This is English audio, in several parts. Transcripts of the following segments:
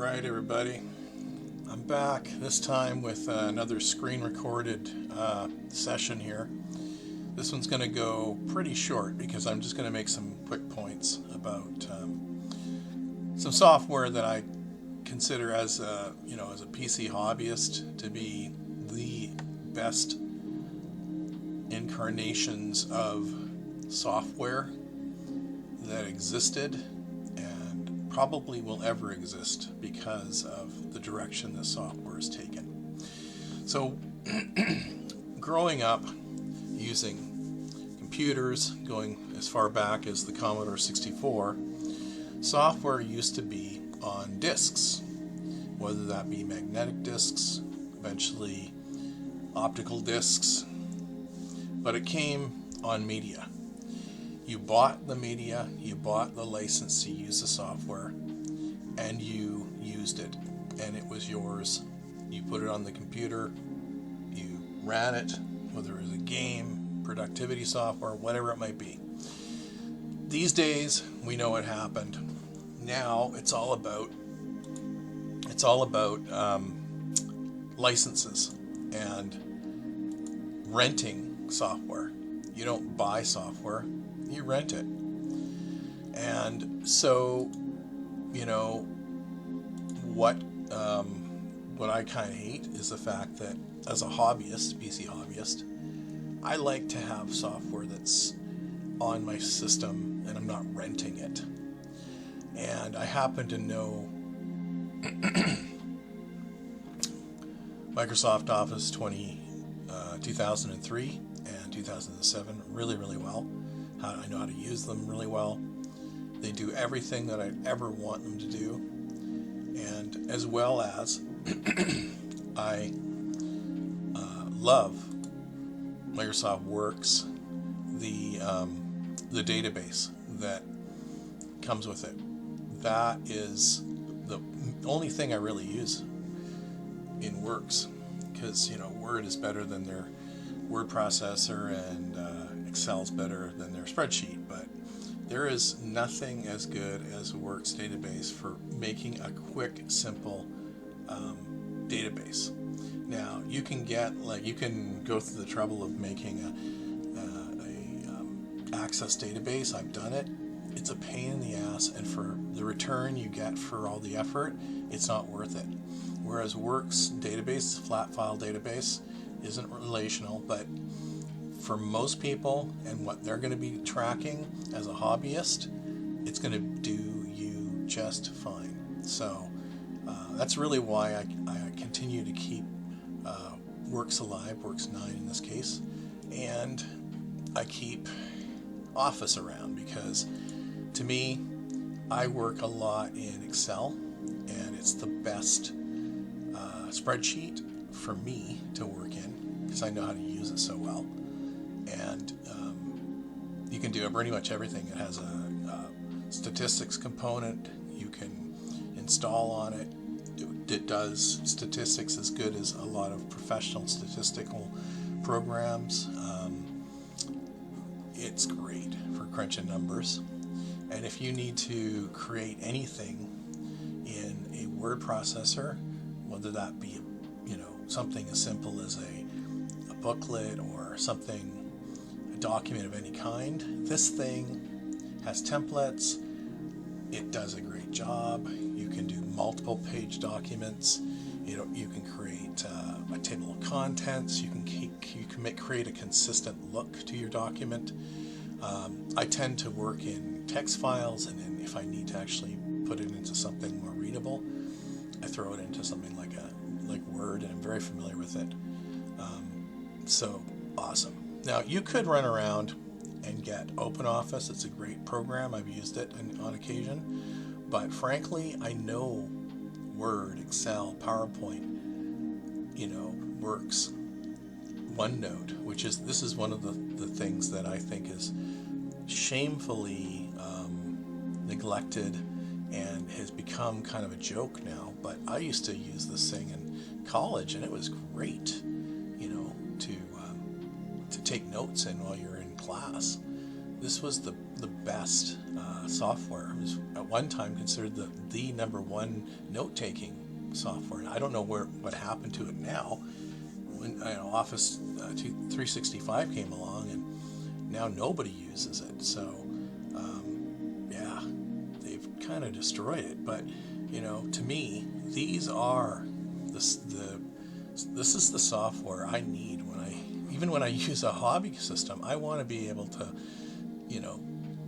Alright everybody, I'm back this time with another screen recorded session here. This one's going to go pretty short because I'm just going to make some quick points about some software that I consider as a PC hobbyist to be the best incarnations of software that existed and probably will ever exist because of the direction the software is taken. So growing up using computers, going as far back as the Commodore 64, software used to be on disks, whether that be magnetic disks, eventually optical disks, but it came on media. You bought the media, you bought the license to use the software, and you used it, and it was yours. You put it on the computer, you ran it, whether it was a game, productivity software, whatever it might be. These days, we know what happened. Now it's all about licenses and renting software. You don't buy software, you rent it. And so, what I kind of hate is the fact that as a hobbyist, PC hobbyist, I like to have software that's on my system and I'm not renting it. And I happen to know Microsoft Office 2003 and 2007 really, really well. I know how to use them really well. They do everything that I'd ever want them to do. And as well as I love Microsoft Works, the database that comes with it. That is the only thing I really use in Works, because Word is better than their word processor and Excel's better than their spreadsheet, but there is nothing as good as Works database for making a quick, simple database. Now you can go through the trouble of making a Access database. I've done it. It's a pain in the ass, and for the return you get for all the effort, it's not worth it. Whereas Works database, flat file database, isn't relational, but for most people and what they're going to be tracking as a hobbyist, it's going to do you just fine. So that's really why I continue to keep Works alive, Works 9 in this case, and I keep Office around because to me, I work a lot in Excel, and it's the best spreadsheet for me to work in because I know how to use it so well. And you can do pretty much everything. It has a statistics component you can install on it. It does statistics as good as a lot of professional statistical programs. It's great for crunching numbers. And if you need to create anything in a word processor, whether that be something as simple as a booklet or something, a document of any kind, this thing has templates. It does a great job. You can do multiple page documents. You can create a table of contents. You can create a consistent look to your document. I tend to work in text files, and then if I need to actually put it into something more readable, I throw it into something like Word, and I'm very familiar with it. So awesome. Now you could run around and get OpenOffice. It's a great program. I've used it on occasion, but frankly, I know Word, Excel, PowerPoint, Works, OneNote, this is one of the things that I think is shamefully neglected and has become kind of a joke now. But I used to use this thing in college, and it was great, to take notes in while you're in class. this was the best software. It was at one time considered the number one note-taking software. And I don't know what happened to it now. When Office 365 came along, and now nobody uses it. So yeah, they've kind of destroyed it. But to me, these are this is the software I need even when I use a hobby system. I want to be able to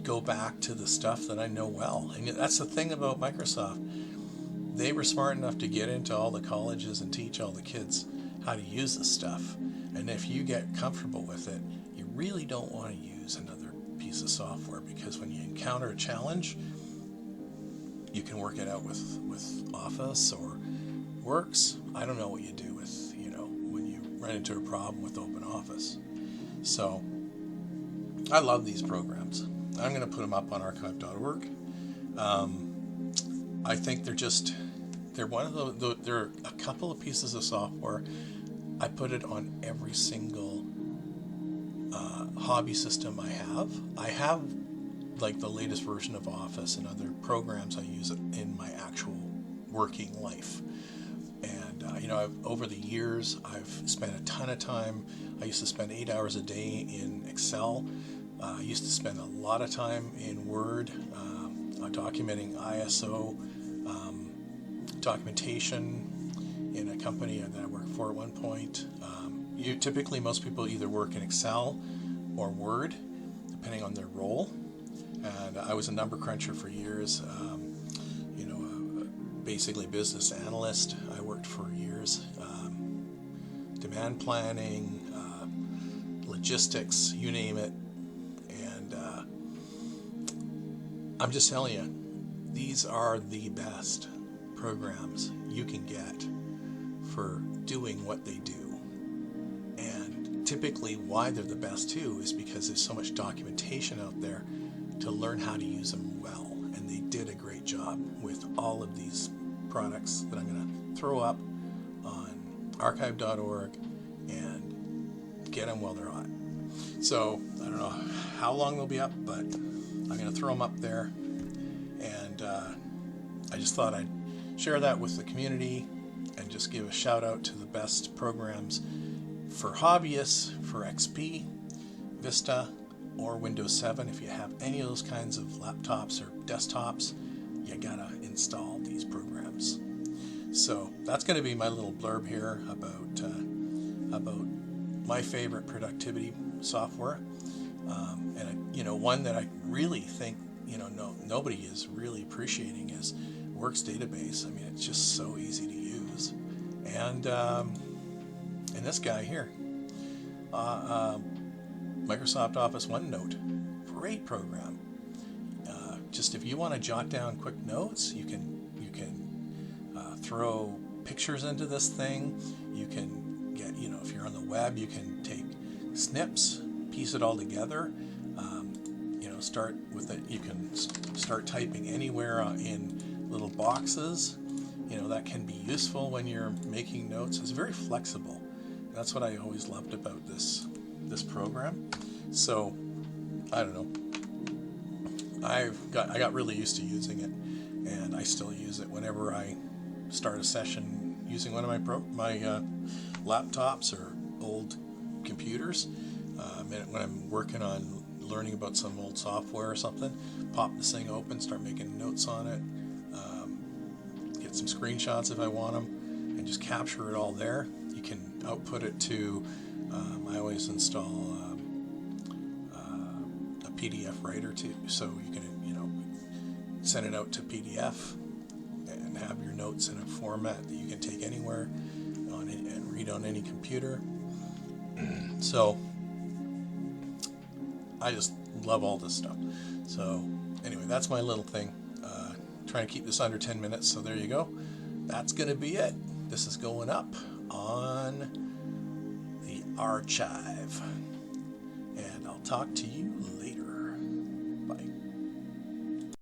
go back to the stuff that I know well. And that's the thing about Microsoft. They were smart enough to get into all the colleges and teach all the kids how to use this stuff. And if you get comfortable with it, you really don't want to use another piece of software, because when you encounter a challenge, you can work it out with Office or Works. I don't know what you do with, when you run into a problem with Office. So I love these programs. I'm going to put them up on archive.org. I think they're one of there are a couple of pieces of software. I put it on every single hobby system I have. I have like the latest version of Office and other programs I use it in my actual working life. And over the years, I've spent a ton of time. I used to spend 8 hours a day in Excel. I used to spend a lot of time in Word, documenting ISO documentation in a company that I worked for at one point. Typically, most people either work in Excel or Word, depending on their role. And I was a number cruncher for years. Basically business analyst. I worked for years. Demand planning, logistics, you name it. And I'm just telling you, these are the best programs you can get for doing what they do. And typically why they're the best too is because there's so much documentation out there to learn how to use them well. And they did a great job with all of these products that I'm going to throw up on archive.org and get them while they're on. So I don't know how long they'll be up, but I'm going to throw them up there. And I just thought I'd share that with the community and just give a shout out to the best programs for hobbyists for XP, Vista, or Windows 7. If you have any of those kinds of laptops or desktops, you gotta install these programs. So that's going to be my little blurb here about my favorite productivity software, and one that I really think nobody is really appreciating is Works Database. I mean, it's just so easy to use, and this guy here, Microsoft Office OneNote, great program. Just if you want to jot down quick notes, you can throw pictures into this thing. You can get, if you're on the web, you can take snips, piece it all together. Start with it. You can start typing anywhere in little boxes. That can be useful when you're making notes. It's very flexible. That's what I always loved about this program. So I don't know. I got really used to using it, and I still use it whenever I start a session using one of my laptops or old computers. When I'm working on learning about some old software or something, pop this thing open, start making notes on it, get some screenshots if I want them, and just capture it all there. You can output it to, I always install a PDF writer too, so you can send it out to PDF and have your notes in a format that you can take anywhere and read on any computer. So I just love all this stuff. So anyway, that's my little thing. Trying to keep this under 10 minutes, so there you go. That's going to be it. This is going up on the archive. And I'll talk to you later. Bye.